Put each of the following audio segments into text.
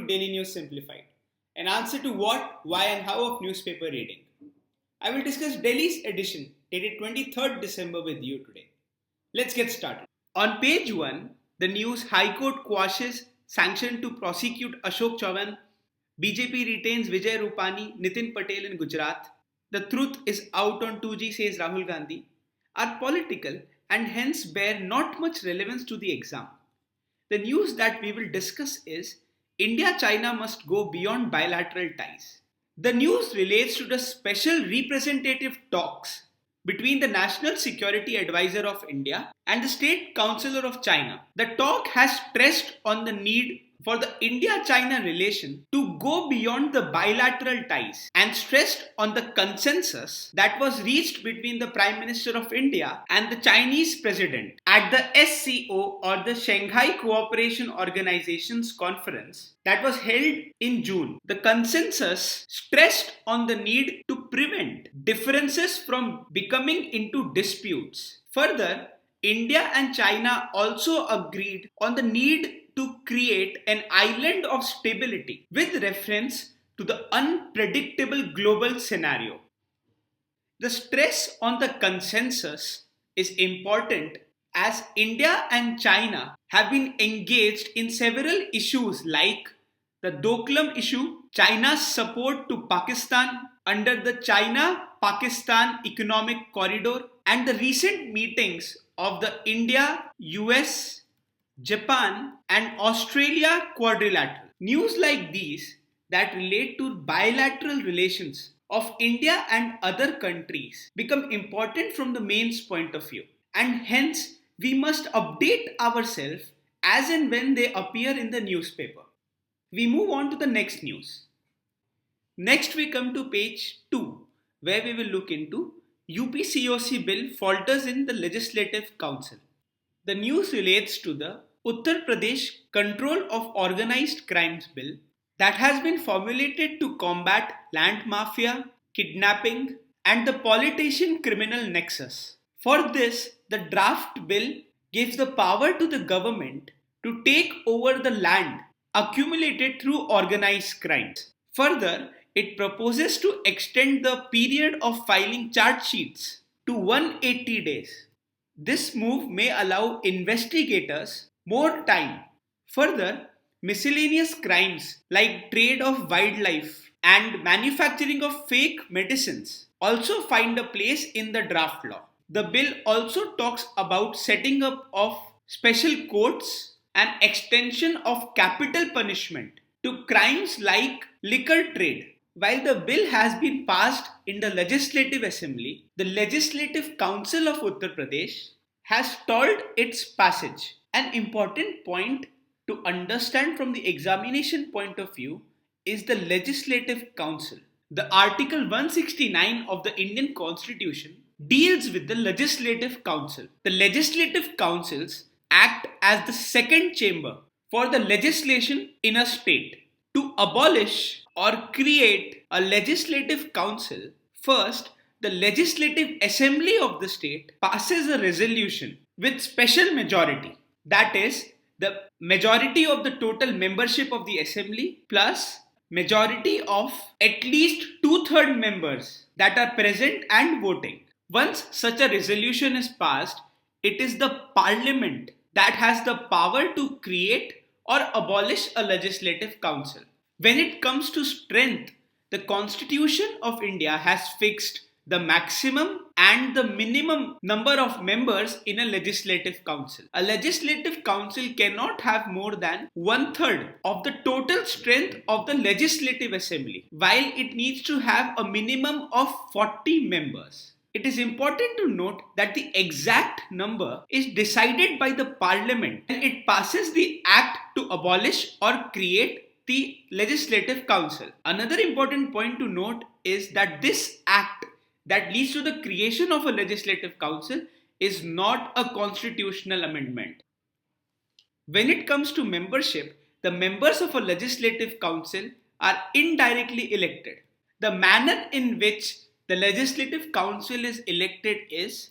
to Daily News Simplified, an answer to what, why, and how of newspaper reading. I will discuss Delhi's edition dated 23rd December with you today. Let's get started. On page 1, the news High Court quashes sanction to prosecute Ashok Chavan, BJP retains Vijay Rupani, Nitin Patel in Gujarat, the truth is out on 2G says Rahul Gandhi, are political and hence bear not much relevance to the exam. The news that we will discuss is India-China must go beyond bilateral ties. The news relates to the special representative talks between the National Security Advisor of India and the State Councillor of China. The talk has stressed on the need for the India-China relation to go beyond the bilateral ties and stressed on the consensus that was reached between the Prime Minister of India and the Chinese President at the SCO or the Shanghai Cooperation Organization's conference that was held in June. The consensus stressed on the need to prevent differences from becoming into disputes. Further, India and China also agreed on the need to create an island of stability with reference to the unpredictable global scenario. The stress on the consensus is important as India and China have been engaged in several issues like the Doklam issue, China's support to Pakistan under the China-Pakistan Economic Corridor, and the recent meetings of the India, US, Japan and Australia quadrilateral. News like these that relate to bilateral relations of India and other countries become important from the main's point of view, and hence we must update ourselves as and when they appear in the newspaper. We move on to the next news. Next we come to page 2 where we will look into UPCOC bill falters in the Legislative Council. The news relates to the Uttar Pradesh Control of Organized Crimes Bill that has been formulated to combat land mafia, kidnapping, and the politician criminal nexus. For this, the draft bill gives the power to the government to take over the land accumulated through organized crimes. Further, it proposes to extend the period of filing charge sheets to 180 days. This move may allow investigators more time. Further, miscellaneous crimes like trade of wildlife and manufacturing of fake medicines also find a place in the draft law. The bill also talks about setting up of special courts and extension of capital punishment to crimes like liquor trade. While the bill has been passed in the Legislative Assembly, the Legislative Council of Uttar Pradesh has stalled its passage. An important point to understand from the examination point of view is the Legislative Council. The Article 169 of the Indian Constitution deals with the Legislative Council. The Legislative Councils act as the second chamber for the legislation in a state. To abolish or create a legislative council, first, the Legislative Assembly of the state passes a resolution with special majority. That is, the majority of the total membership of the assembly plus majority of at least 2/3 members that are present and voting. Once such a resolution is passed, it is the parliament that has the power to create or abolish a legislative council. When it comes to strength, the Constitution of India has fixed the maximum and the minimum number of members in a legislative council. A legislative council cannot have more than 1/3 of the total strength of the legislative assembly, while it needs to have a minimum of 40 members. It is important to note that the exact number is decided by the parliament and it passes the act to abolish or create the legislative council. Another important point to note is that this act that leads to the creation of a legislative council is not a constitutional amendment. When it comes to membership, the members of a legislative council are indirectly elected. The manner in which the legislative council is elected is,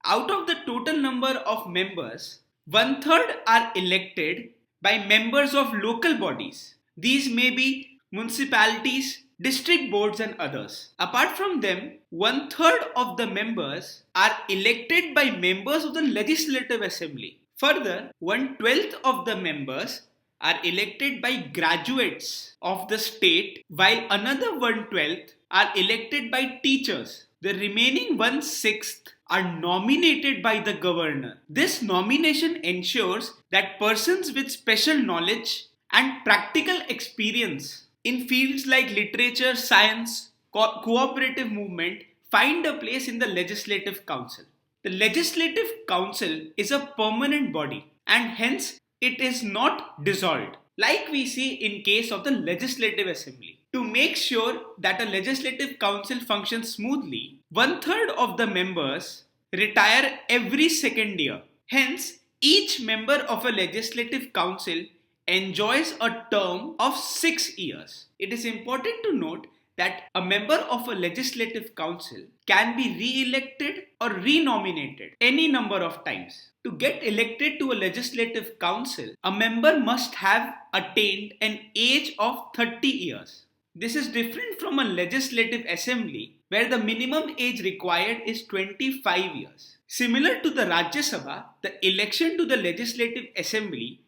out of the total number of members, 1/3 are elected by members of local bodies, These may be municipalities, district boards, and others. Apart from them, 1/3 of the members are elected by members of the Legislative Assembly. Further, 1/12 of the members are elected by graduates of the state, while another 1/12 are elected by teachers. The remaining 1/6 are nominated by the governor. This nomination ensures that persons with special knowledge and practical experience in fields like literature, science, cooperative movement find a place in the Legislative Council. The Legislative Council is a permanent body and hence it is not dissolved, like we see in case of the Legislative Assembly. To make sure that a Legislative Council functions smoothly, 1/3 of the members retire every second year. Hence, each member of a Legislative Council enjoys a term of 6 years. It is important to note that a member of a Legislative Council can be re-elected or re-nominated any number of times. To get elected to a Legislative Council, a member must have attained an age of 30 years. This is different from a Legislative Assembly where the minimum age required is 25 years. Similar to the Rajya Sabha, the election to the Legislative Assembly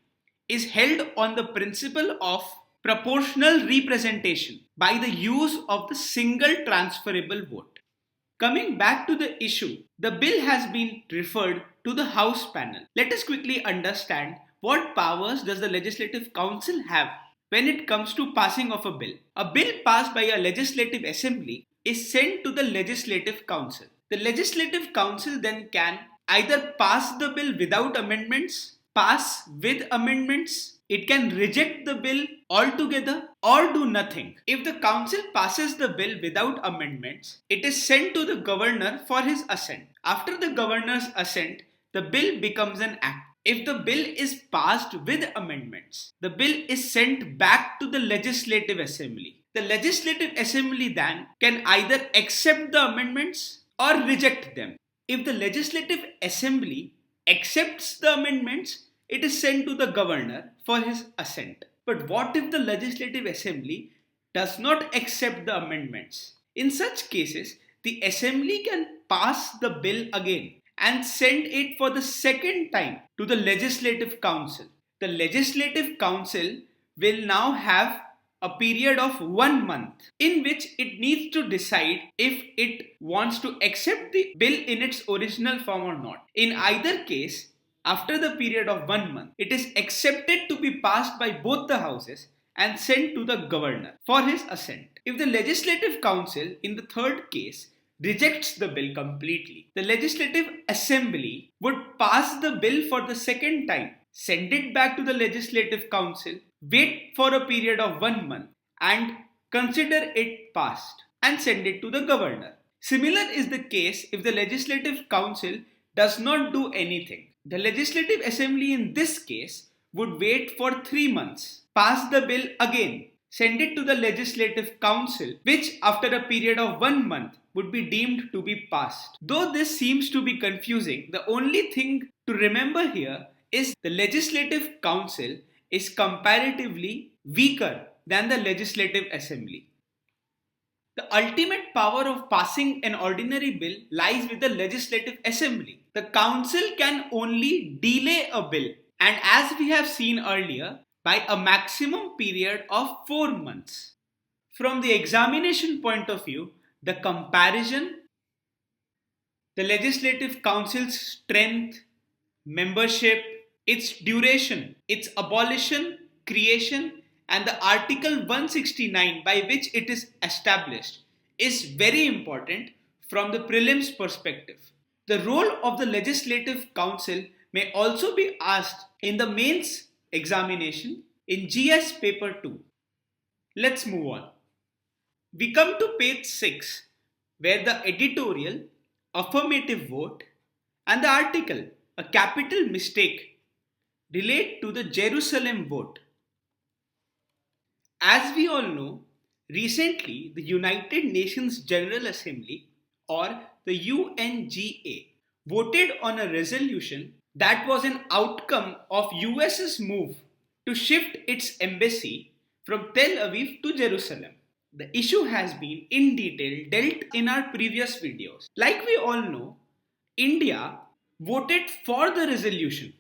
is held on the principle of proportional representation by the use of the single transferable vote. Coming back to the issue, the bill has been referred to the House panel. Let us quickly understand what powers does the Legislative Council have when it comes to passing of a bill. A bill passed by a Legislative Assembly is sent to the Legislative Council. The Legislative Council then can either pass the bill without amendments, pass with amendments, it can reject the bill altogether or do nothing. If the council passes the bill without amendments, it is sent to the governor for his assent. After the governor's assent, the bill becomes an act. If the bill is passed with amendments, the bill is sent back to the Legislative Assembly. The Legislative Assembly then can either accept the amendments or reject them. If the Legislative Assembly accepts the amendments, it is sent to the governor for his assent. But what if the Legislative Assembly does not accept the amendments? In such cases, the Assembly can pass the bill again and send it for the second time to the Legislative Council. The Legislative Council will now have a period of 1 month in which it needs to decide if it wants to accept the bill in its original form or not. In either case, after the period of 1 month, it is accepted to be passed by both the houses and sent to the governor for his assent. If the Legislative Council, in the third case, rejects the bill completely, the Legislative Assembly would pass the bill for the second time, send it back to the Legislative Council, wait for a period of 1 month and consider it passed and send it to the governor. Similar is the case if the Legislative Council does not do anything. The Legislative Assembly in this case would wait for 3 months, pass the bill again, send it to the Legislative Council, which after a period of 1 month would be deemed to be passed. Though this seems to be confusing, the only thing to remember here is the Legislative Council is comparatively weaker than the Legislative Assembly. The ultimate power of passing an ordinary bill lies with the Legislative Assembly. The Council can only delay a bill, and as we have seen earlier, by a maximum period of 4 months. From the examination point of view, the comparison, the Legislative Council's strength, membership, its duration, its abolition, creation, and the Article 169 by which it is established is very important from the prelims perspective. The role of the Legislative Council may also be asked in the mains examination in GS paper 2. Let's move on. We come to page 6 where the editorial, affirmative vote and the article, a capital mistake, relate to the Jerusalem vote. As we all know, recently the United Nations General Assembly or the UNGA voted on a resolution that was an outcome of US's move to shift its embassy from Tel Aviv to Jerusalem. The issue has been in detail dealt in our previous videos. Like we all know, India voted for the resolution,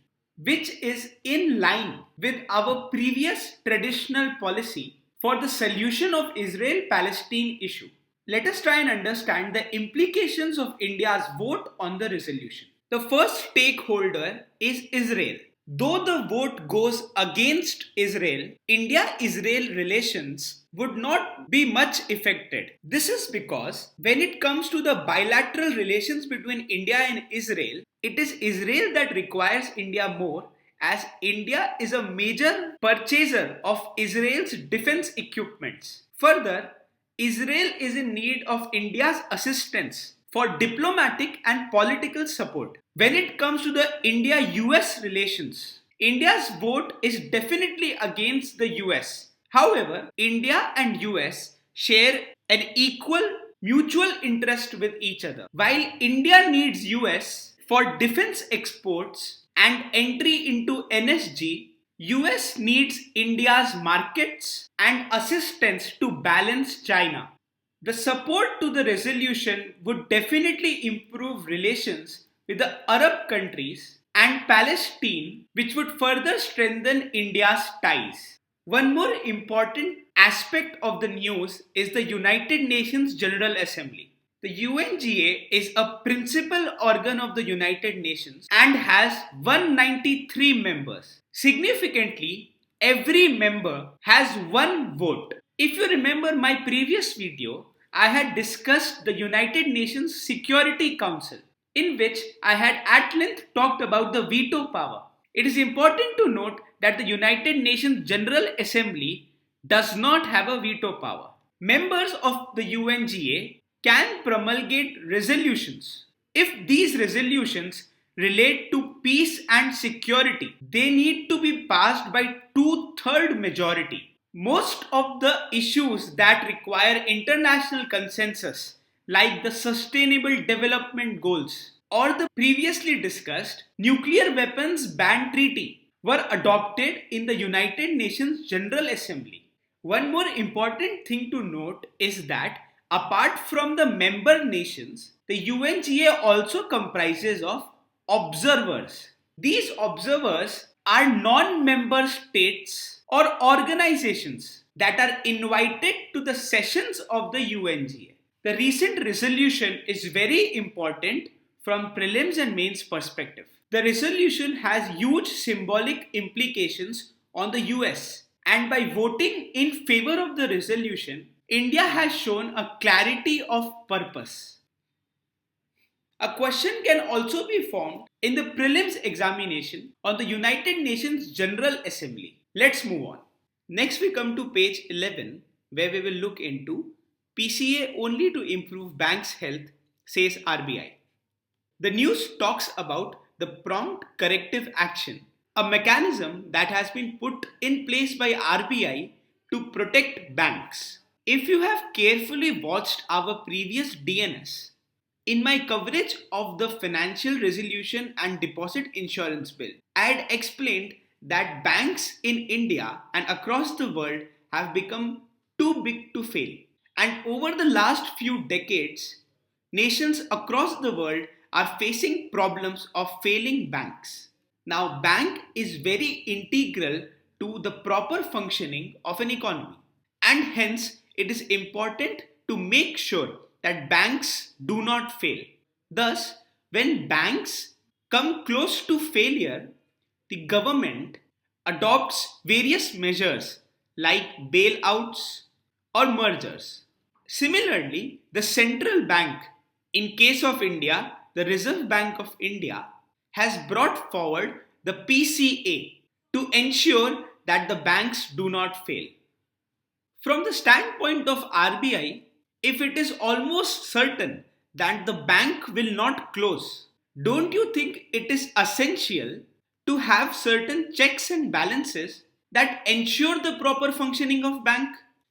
which is in line with our previous traditional policy for the solution of Israel-Palestine issue. Let us try and understand the implications of India's vote on the resolution. The first stakeholder is Israel. Though the vote goes against Israel, India-Israel relations would not be much affected. This is because when it comes to the bilateral relations between India and Israel, it is Israel that requires India more, as India is a major purchaser of Israel's defense equipments. Further, Israel is in need of India's assistance for diplomatic and political support. When it comes to the India-US relations, India's vote is definitely against the US. However, India and US share an equal mutual interest with each other. While India needs US for defense exports and entry into NSG, US needs India's markets and assistance to balance China. The support to the resolution would definitely improve relations with the Arab countries and Palestine, which would further strengthen India's ties. One more important aspect of the news is the United Nations General Assembly. The UNGA is a principal organ of the United Nations and has 193 members. Significantly, every member has one vote. If you remember my previous video, I had discussed the United Nations Security Council, in which I had at length talked about the veto power. It is important to note that the United Nations General Assembly does not have a veto power. Members of the UNGA can promulgate resolutions. If these resolutions relate to peace and security, they need to be passed by 2/3 majority. Most of the issues that require international consensus, like the Sustainable Development Goals or the previously discussed Nuclear Weapons Ban Treaty, were adopted in the United Nations General Assembly. One more important thing to note is that apart from the member nations, the UNGA also comprises of observers. These observers are non-member states or organizations that are invited to the sessions of the UNGA. The recent resolution is very important from prelims and mains perspective. The resolution has huge symbolic implications on the US, and by voting in favor of the resolution, India has shown a clarity of purpose. A question can also be formed in the prelims examination on the United Nations General Assembly. Let's move on. Next we come to page 11, where we will look into PCA only to improve banks' health, says RBI. The news talks about the prompt corrective action, a mechanism that has been put in place by RBI to protect banks. If you have carefully watched our previous DNS, in my coverage of the Financial Resolution and Deposit Insurance Bill, I had explained that banks in India and across the world have become too big to fail. And over the last few decades, nations across the world are facing problems of failing banks. Now, bank is very integral to the proper functioning of an economy, and hence it is important to make sure that banks do not fail. Thus, when banks come close to failure, the government adopts various measures like bailouts or mergers. Similarly, the central bank, in case of India, the Reserve Bank of India, has brought forward the PCA to ensure that the banks do not fail. From the standpoint of RBI, if it is almost certain that the bank will not close, don't you think it is essential to have certain checks and balances that ensure the proper functioning of bank?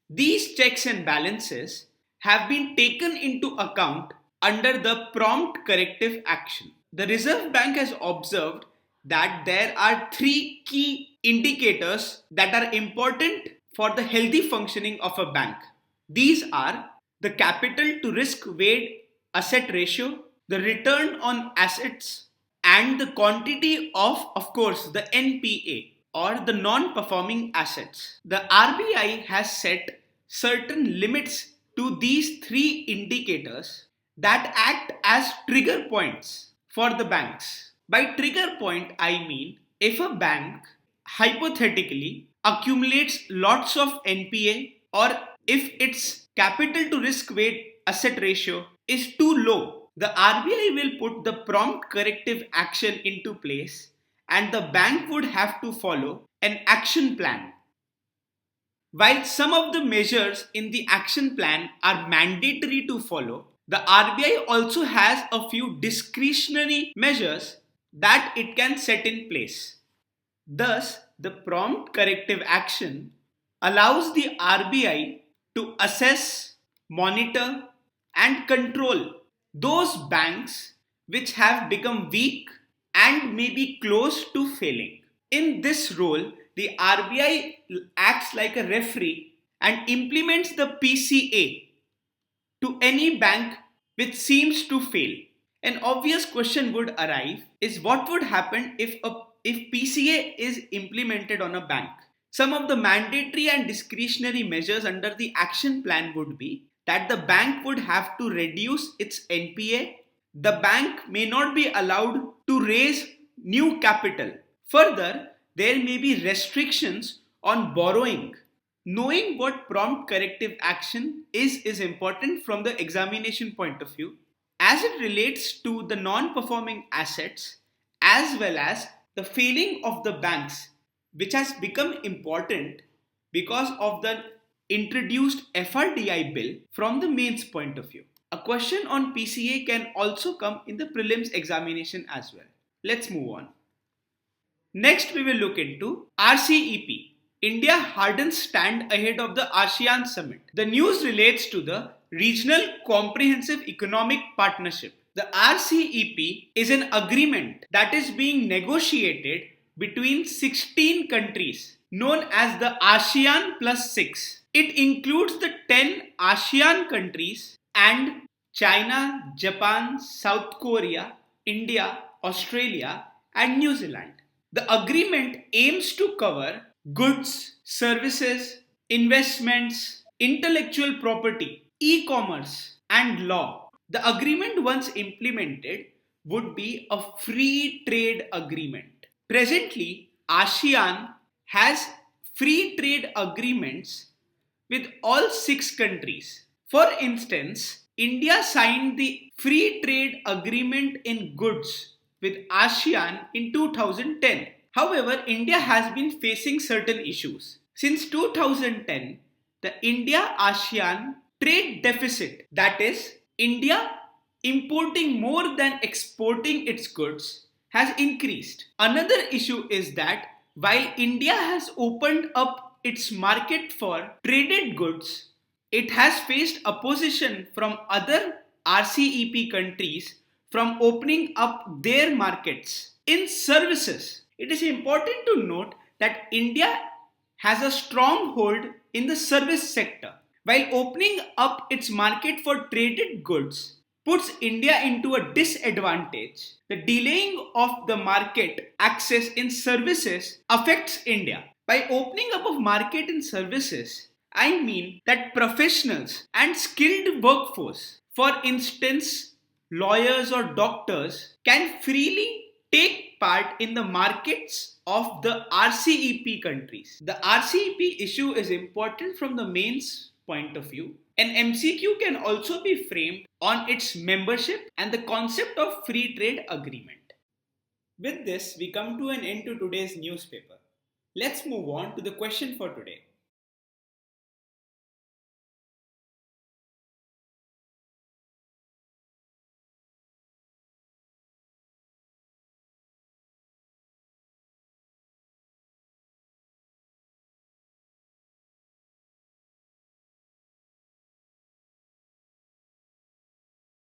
These checks and balances have been taken into account under the prompt corrective action. The Reserve Bank has observed that there are three key indicators that are important for the healthy functioning of a bank. These are the capital to risk weighted asset ratio, the return on assets, and the quantity of course, the NPA or the non-performing assets. The RBI has set certain limits to these three indicators that act as trigger points for the banks. By trigger point, I mean if a bank hypothetically accumulates lots of NPA or if its capital to risk weight asset ratio is too low, the RBI will put the prompt corrective action into place and the bank would have to follow an action plan. While some of the measures in the action plan are mandatory to follow, the RBI also has a few discretionary measures that it can set in place. Thus, the prompt corrective action allows the RBI to assess, monitor, and control those banks which have become weak and may be close to failing. In this role, the RBI acts like a referee and implements the PCA to any bank which seems to fail. An obvious question would arise is what would happen if PCA is implemented on a bank? Some of the mandatory and discretionary measures under the action plan would be that the bank would have to reduce its NPA. The bank may not be allowed to raise new capital. Further, there may be restrictions on borrowing. Knowing what prompt corrective action is important from the examination point of view as it relates to the non-performing assets as well as the failing of the banks, which has become important because of the introduced FRDI bill from the mains point of view. A question on PCA can also come in the prelims examination as well. Let's move on. Next, we will look into RCEP. India hardens stand ahead of the ASEAN summit. The news relates to the Regional Comprehensive Economic Partnership. The RCEP is an agreement that is being negotiated between 16 countries known as the ASEAN plus 6. It includes the 10 ASEAN countries and China, Japan, South Korea, India, Australia, and New Zealand. The agreement aims to cover goods, services, investments, intellectual property, e-commerce, and law. The agreement, once implemented, would be a free trade agreement. Presently, ASEAN has free trade agreements with all 6 countries. For instance, India signed the free trade agreement in goods with ASEAN in 2010. However, India has been facing certain issues. Since 2010, the India-ASEAN trade deficit, that is, India importing more than exporting its goods, has increased. Another issue is that while India has opened up its market for traded goods, it has faced opposition from other RCEP countries from opening up their markets in services. It is important to note that India has a stronghold in the service sector, while opening up its market for traded goods puts India into a disadvantage. The delaying of the market access in services affects India. By opening up of market in services, I mean that professionals and skilled workforce, for instance, lawyers or doctors, can freely take part in the markets of the RCEP countries. The RCEP issue is important from the mains point of view. An MCQ can also be framed on its membership and the concept of free trade agreement. With this, we come to an end to today's newspaper. Let's move on to the question for today.